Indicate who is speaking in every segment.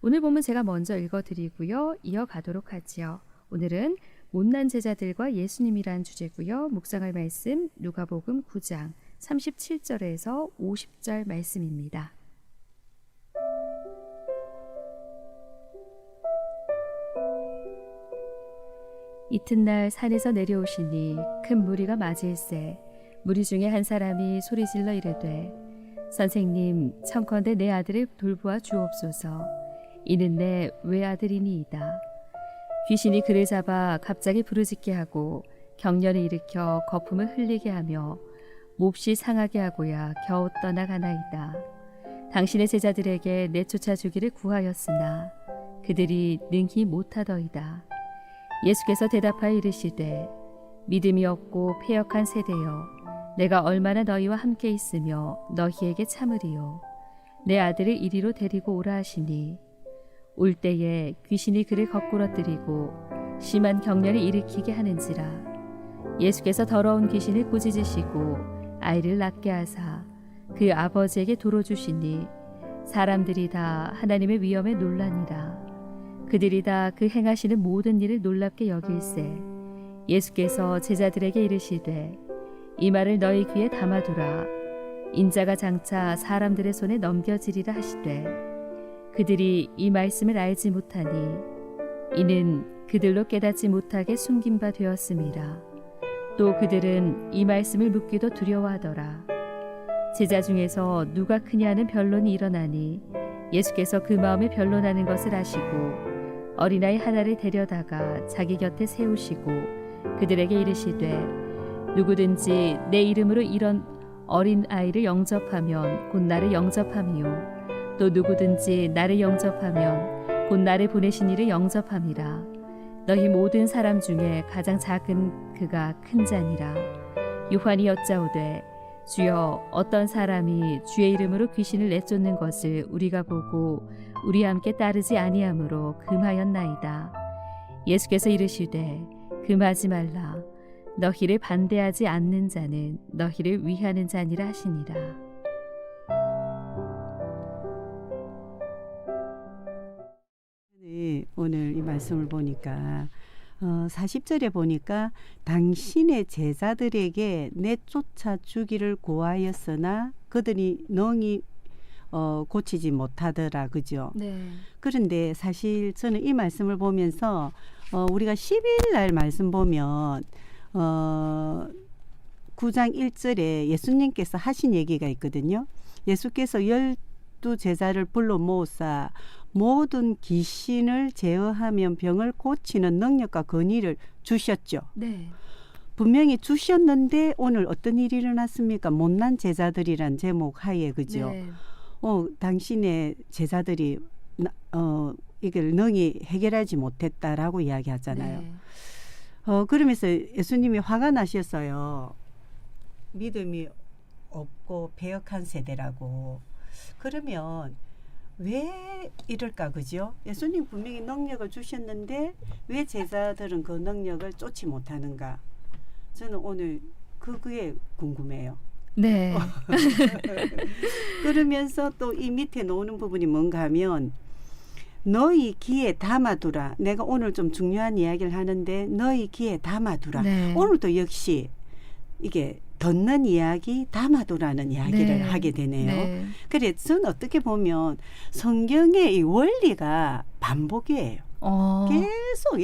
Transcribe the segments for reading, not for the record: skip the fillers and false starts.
Speaker 1: 오늘 본문 제가 먼저 읽어드리고요. 이어가도록 하지요. 오늘은 못난 제자들과 예수님이란 주제고요. 묵상할 말씀 누가복음 9장 37절에서 50절 말씀입니다. 이튿날 산에서 내려오시니 큰 무리가 맞을세 무리 중에 한 사람이 소리질러 이르되 선생님 청컨대 내 아들을 돌보아 주옵소서. 이는 내 외아들이니이다. 귀신이 그를 잡아 갑자기 부르짖게 하고 경련을 일으켜 거품을 흘리게 하며 몹시 상하게 하고야 겨우 떠나가나이다. 당신의 제자들에게 내쫓아 주기를 구하였으나 그들이 능히 못하더이다. 예수께서 대답하여 이르시되 믿음이 없고 패역한 세대여 내가 얼마나 너희와 함께 있으며 너희에게 참으리요. 내 아들을 이리로 데리고 오라 하시니 올 때에 귀신이 그를 거꾸러뜨리고 심한 경련을 일으키게 하는지라. 예수께서 더러운 귀신을 꾸짖으시고 아이를 낫게 하사 그 아버지에게 도로 주시니 사람들이 다 하나님의 위엄에 놀라니라. 그들이 다 그 행하시는 모든 일을 놀랍게 여길세 예수께서 제자들에게 이르시되 이 말을 너희 귀에 담아두라. 인자가 장차 사람들의 손에 넘겨지리라 하시되 그들이 이 말씀을 알지 못하니 이는 그들로 깨닫지 못하게 숨긴 바 되었음이라. 또 그들은 이 말씀을 묻기도 두려워하더라. 제자 중에서 누가 크냐 하는 변론이 일어나니 예수께서 그 마음에 변론하는 것을 아시고 어린아이 하나를 데려다가 자기 곁에 세우시고 그들에게 이르시되 누구든지 내 이름으로 이런 어린 아이를 영접하면 곧 나를 영접함이요 또 누구든지 나를 영접하면 곧 나를 보내신 이를 영접함이라. 너희 모든 사람 중에 가장 작은 그가 큰 자니라. 요한이 여짜오되 주여 어떤 사람이 주의 이름으로 귀신을 내쫓는 것을 우리가 보고 우리와 함께 따르지 아니하므로 금하였나이다. 예수께서 이르시되 금하지 말라. 너희를 반대하지 않는 자는 너희를 위하는 자니라 하시니라.
Speaker 2: 오늘 이 말씀을 보니까 40절에 보니까 당신의 제자들에게 내쫓아 주기를 고하였으나 그들이 능히 고치지 못하더라. 그죠?
Speaker 1: 네.
Speaker 2: 그런데 사실 저는 이 말씀을 보면서 우리가 10일 날 말씀 보면 9장 1절에 예수님께서 하신 얘기가 있거든요. 예수께서 12제자를 불러 모으사 모든 귀신을 제어하면 병을 고치는 능력과 권위를 주셨죠.
Speaker 1: 네.
Speaker 2: 분명히 주셨는데 오늘 어떤 일이 일어났습니까? 못난 제자들이란 제목 하에 그죠?
Speaker 1: 네.
Speaker 2: 당신의 제자들이 이걸 능히 해결하지 못했다라고 이야기하잖아요.
Speaker 1: 네.
Speaker 2: 그러면서 예수님이 화가 나셨어요. 믿음이 없고 배역한 세대라고. 그러면 왜 이럴까 그죠? 예수님 분명히 능력을 주셨는데 왜 제자들은 그 능력을 쫓지 못하는가? 저는 오늘 그게 궁금해요.
Speaker 1: 네.
Speaker 2: 그러면서 또 이 밑에 놓는 부분이 뭔가 하면 너희 귀에 담아두라. 내가 오늘 좀 중요한 이야기를 하는데 너희 귀에 담아두라.
Speaker 1: 네.
Speaker 2: 오늘도 역시 이게 듣는 이야기 담아두라는 이야기를
Speaker 1: 네.
Speaker 2: 하게 되네요.
Speaker 1: 네.
Speaker 2: 그래서 저는 어떻게 보면 성경의 이 원리가 반복이에요. 계속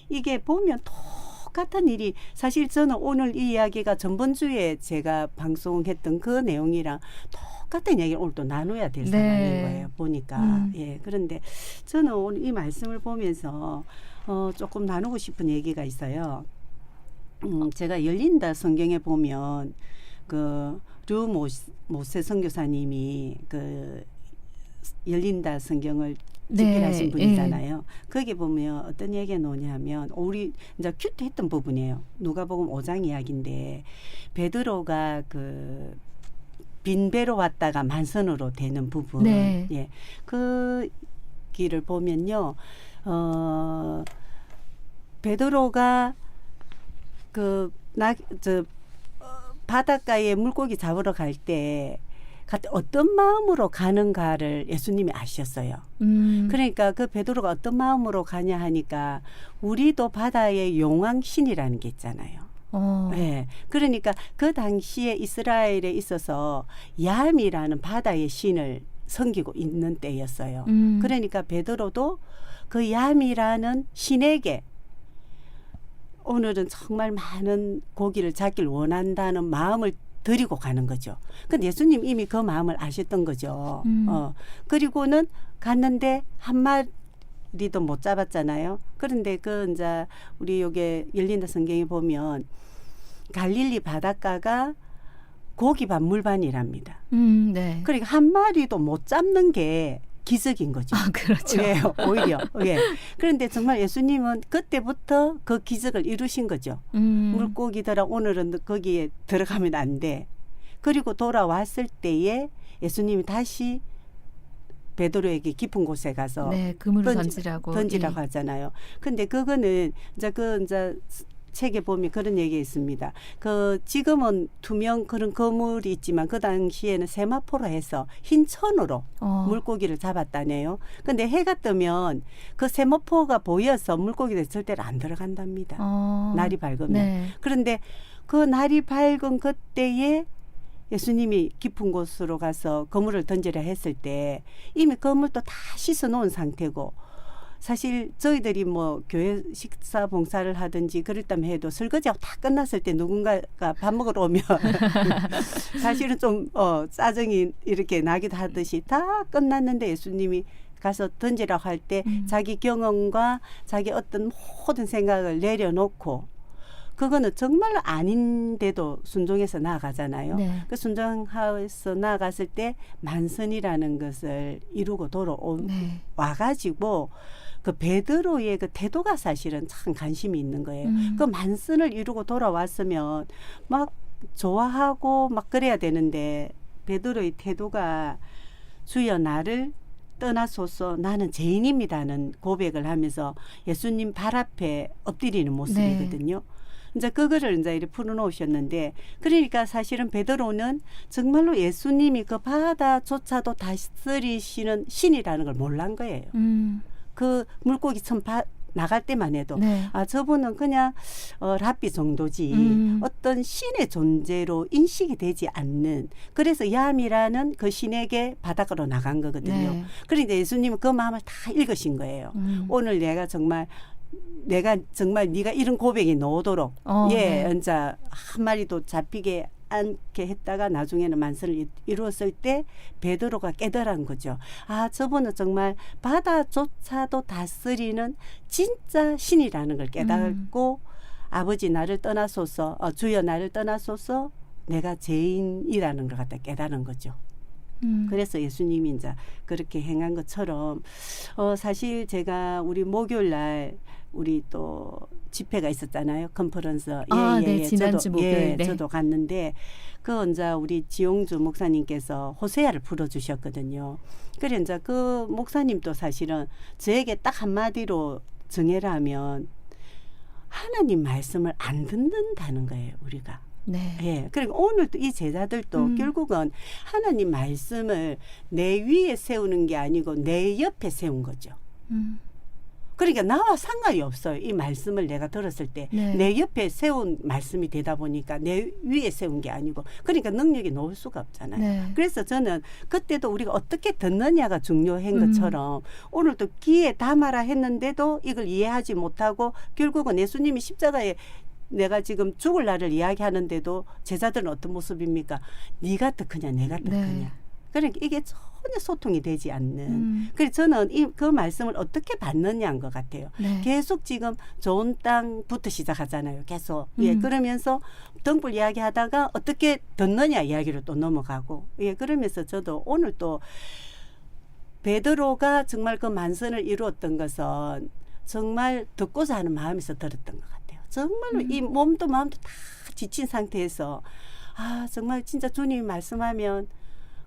Speaker 2: 이게 보면 똑같은 일이 사실 저는 오늘 이 이야기가 전번주에 제가 방송했던 그 내용이랑 똑같은 이야기를 오늘 또 나눠야 될
Speaker 1: 네.
Speaker 2: 상황인 거예요. 보니까. 그런데 저는 오늘 이 말씀을 보면서 조금 나누고 싶은 얘기가 있어요. 제가 열린다 성경에 보면 류 모세 선교사님이 열린다 성경을 집필하신 분이잖아요. 거기 보면 어떤 얘기가 나오냐면 우리 이제 큐트했던 부분이에요. 누가복음 5장 이야기인데 베드로가 빈 배로 왔다가 만선으로 되는 부분.
Speaker 1: 네.
Speaker 2: 그 길을 보면요. 베드로가 바닷가에 물고기 잡으러 갈 때 어떤 마음으로 가는가를 예수님이 아셨어요. 그러니까 그 베드로가 어떤 마음으로 가냐 하니까 우리도 바다의 용왕신이라는 게 있잖아요. 네. 그러니까 그 당시에 이스라엘에 있어서 얌이라는 바다의 신을 섬기고 있는 때였어요. 그러니까 베드로도 그 얌이라는 신에게 오늘은 정말 많은 고기를 잡길 원한다는 마음을 드리고 가는 거죠. 근데 예수님 이미 그 마음을 아셨던 거죠. 그리고는 갔는데 한 마리도 못 잡았잖아요. 그런데 그 이제 우리 여기 열린다 성경에 보면 갈릴리 바닷가가 고기반 물반이랍니다.
Speaker 1: 네.
Speaker 2: 그러니까 한 마리도 못 잡는 게 기적인 거죠.
Speaker 1: 아, 그렇죠.
Speaker 2: 예, 오히려. 예. 그런데 정말 예수님은 그때부터 그 기적을 이루신 거죠. 물고기들아 오늘은 거기에 들어가면 안 돼. 그리고 돌아왔을 때에 예수님이 다시 베드로에게 깊은 곳에 가서
Speaker 1: 네, 그물을 던지라고
Speaker 2: 하잖아요. 근데 그거는 이제 책에 보면 그런 얘기가 있습니다. 지금은 투명 그런 거물이 있지만 그 당시에는 세마포로 해서 흰 천으로 물고기를 잡았다네요. 근데 해가 뜨면 그 세마포가 보여서 물고기들이 절대로 안 들어간답니다. 날이 밝으면.
Speaker 1: 네.
Speaker 2: 그런데 그 날이 밝은 그때에 예수님이 깊은 곳으로 가서 거물을 던지려 했을 때 이미 거물도 다 씻어 놓은 상태고 사실 저희들이 뭐 교회 식사 봉사를 하든지 그랬다면 해도 설거지하고 다 끝났을 때 누군가가 밥 먹으러 오면 사실은 좀 짜증이 이렇게 나기도 하듯이 다 끝났는데 예수님이 가서 던지라고 할 때 자기 경험과 자기 어떤 모든 생각을 내려놓고 그거는 정말로 아닌데도 순종해서 나아가잖아요.
Speaker 1: 네.
Speaker 2: 그 순종해서 나아갔을 때 만선이라는 것을 이루고 와가지고 그 베드로의 그 태도가 사실은 참 관심이 있는 거예요. 그 만선을 이루고 돌아왔으면 막 좋아하고 막 그래야 되는데 베드로의 태도가 주여 나를 떠나소서 나는 죄인입니다는 고백을 하면서 예수님 발 앞에 엎드리는 모습이거든요. 네. 이제 그거를 이제 이렇게 풀어놓으셨는데 그러니까 사실은 베드로는 정말로 예수님이 그 바다조차도 다스리시는 신이라는 걸 몰란 거예요. 그 물고기 처음 나갈 때만 해도
Speaker 1: 네.
Speaker 2: 저분은 그냥 랍비 정도지 어떤 신의 존재로 인식이 되지 않는 그래서 얌이라는 그 신에게 바닷가로 나간 거거든요. 네. 그런데 예수님은 그 마음을 다 읽으신 거예요. 오늘 내가 정말 네가 이런 고백이 나오도록 네. 이제 한 마리도 잡히게 않게 했다가 나중에는 만선을 이루었을 때 베드로가 깨달은 거죠. 저분은 정말 바다조차도 다스리는 진짜 신이라는 걸 깨닫고 아버지 나를 떠나소서 주여 나를 떠나소서 내가 죄인이라는 걸 갖다 깨달은 거죠. 그래서 예수님이 이제 그렇게 행한 것처럼 사실 제가 우리 목요일 날 우리 또 집회가 있었잖아요. 컨퍼런스.
Speaker 1: 네, 지난주 목요일.
Speaker 2: 저도 갔는데 이제 우리 지용주 목사님께서 호세아를 풀어주셨거든요. 그래 이제 그 목사님도 사실은 저에게 딱 한마디로 정해라 하면 하나님 말씀을 안 듣는다는 거예요. 우리가.
Speaker 1: 네.
Speaker 2: 예. 그리고 오늘도 이 제자들도 결국은 하나님 말씀을 내 위에 세우는 게 아니고 내 옆에 세운 거죠. 그러니까 나와 상관이 없어요. 이 말씀을 내가 들었을 때 내 옆에 세운 말씀이 되다 보니까 내 위에 세운 게 아니고 그러니까 능력이 놓을 수가 없잖아요. 네. 그래서 저는 그때도 우리가 어떻게 듣느냐가 중요한 것처럼 오늘도 귀에 담아라 했는데도 이걸 이해하지 못하고 결국은 예수님이 십자가에 내가 지금 죽을 날을 이야기하는데도 제자들은 어떤 모습입니까? 네가 듣느냐 내가 듣느냐. 네. 그러니까 이게 전혀 소통이 되지 않는. 그래서 저는 그 말씀을 어떻게 받느냐인 것 같아요. 네. 계속 지금 좋은 땅부터 시작하잖아요. 계속. 예, 그러면서 등불 이야기하다가 어떻게 듣느냐 이야기로 또 넘어가고. 예, 그러면서 저도 오늘 또 베드로가 정말 그 만선을 이루었던 것은 정말 듣고자 하는 마음에서 들었던 것 같아요. 정말로 이 몸도 마음도 다 지친 상태에서 정말 진짜 주님이 말씀하면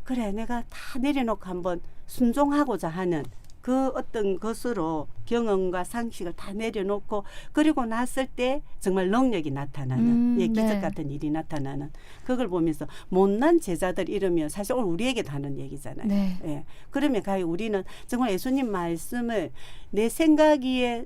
Speaker 2: 그래 내가 다 내려놓고 한번 순종하고자 하는 그 어떤 것으로 경험과 상식을 다 내려놓고 그리고 났을 때 정말 능력이 나타나는 기적
Speaker 1: 네.
Speaker 2: 같은 일이 나타나는 그걸 보면서 못난 제자들 이러면 사실 오늘 우리에게도 하는 얘기잖아요.
Speaker 1: 네.
Speaker 2: 예. 그러면 가히 우리는 정말 예수님 말씀을 내 생각 위에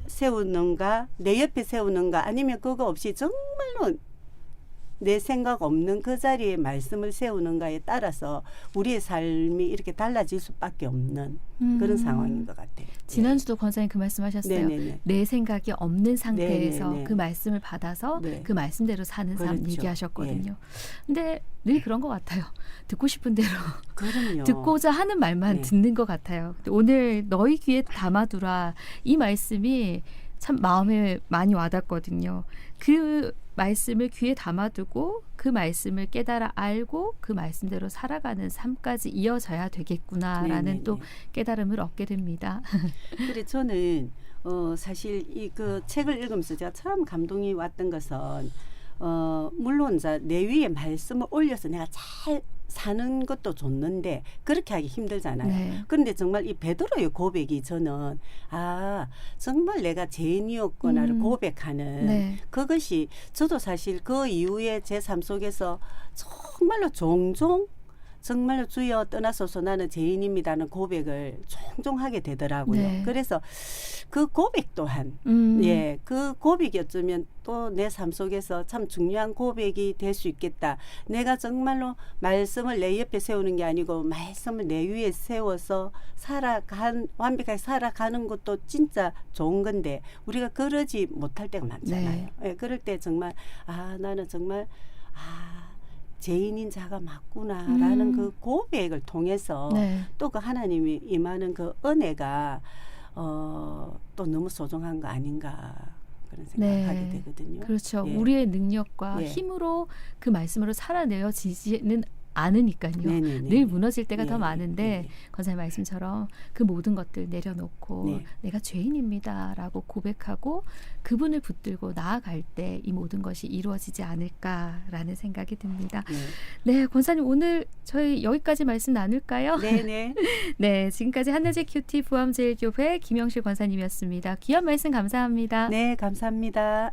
Speaker 2: 세우는가 내 옆에 세우는가 아니면 그거 없이 정말로 내 생각 없는 그 자리에 말씀을 세우는가에 따라서 우리의 삶이 이렇게 달라질 수밖에 없는 그런 상황인 것 같아요.
Speaker 1: 지난주도 권사님 그 말씀하셨어요.
Speaker 2: 네네네.
Speaker 1: 내 생각이 없는 상태에서
Speaker 2: 네네네.
Speaker 1: 그 말씀을 받아서
Speaker 2: 네.
Speaker 1: 그 말씀대로 사는 삶
Speaker 2: 그렇죠.
Speaker 1: 얘기하셨거든요. 근데 늘 그런 것 같아요. 듣고 싶은 대로
Speaker 2: 그럼요.
Speaker 1: 듣고자 하는 말만
Speaker 2: 네.
Speaker 1: 듣는 것 같아요. 근데 오늘 너희 귀에 담아두라 이 말씀이 참 마음에 많이 와닿거든요. 그 말씀을 귀에 담아두고 그 말씀을 깨달아 알고 그 말씀대로 살아가는 삶까지 이어져야 되겠구나라는
Speaker 2: 네네네.
Speaker 1: 또 깨달음을 얻게 됩니다.
Speaker 2: 그래 저는 사실 이 그 책을 읽으면서 제가 참 감동이 왔던 것은 물론 내 위에 말씀을 올려서 내가 잘 사는 것도 좋는데 그렇게 하기 힘들잖아요.
Speaker 1: 네.
Speaker 2: 그런데 정말 이 베드로의 고백이 저는 정말 내가 죄인이었구나를 고백하는
Speaker 1: 네.
Speaker 2: 그것이 저도 사실 그 이후에 제 삶 속에서 정말로 종종 정말로 주여 떠나소서 나는 죄인입니다는 고백을 종종 하게 되더라고요.
Speaker 1: 네.
Speaker 2: 그래서 그 고백 또한 그 고백이 어쩌면 또 내 삶 속에서 참 중요한 고백이 될 수 있겠다. 내가 정말로 말씀을 내 옆에 세우는 게 아니고 말씀을 내 위에 세워서 완벽하게 살아가는 것도 진짜 좋은 건데 우리가 그러지 못할 때가 많잖아요.
Speaker 1: 네.
Speaker 2: 그럴 때 정말 나는 정말 죄인인 자가 맞구나라는 그 고백을 통해서
Speaker 1: 네.
Speaker 2: 또 그 하나님이 임하는 그 은혜가 또 너무 소중한 거 아닌가 그런 생각하게 되거든요.
Speaker 1: 그렇죠.
Speaker 2: 예.
Speaker 1: 우리의 능력과
Speaker 2: 예.
Speaker 1: 힘으로 그 말씀으로 살아내어지지는 않으니까요.
Speaker 2: 네네네.
Speaker 1: 늘 무너질 때가 더
Speaker 2: 예,
Speaker 1: 많은데
Speaker 2: 예.
Speaker 1: 권사님 말씀처럼 그 모든 것들 내려놓고
Speaker 2: 네.
Speaker 1: 내가 죄인입니다라고 고백하고 그분을 붙들고 나아갈 때 이 모든 것이 이루어지지 않을까라는 생각이 듭니다. 네, 권사님 오늘 저희 여기까지 말씀 나눌까요?
Speaker 2: 네네.
Speaker 1: 네, 지금까지 한나제 큐티 부암제일교회 김영실 권사님이었습니다. 귀한 말씀 감사합니다.
Speaker 2: 네, 감사합니다.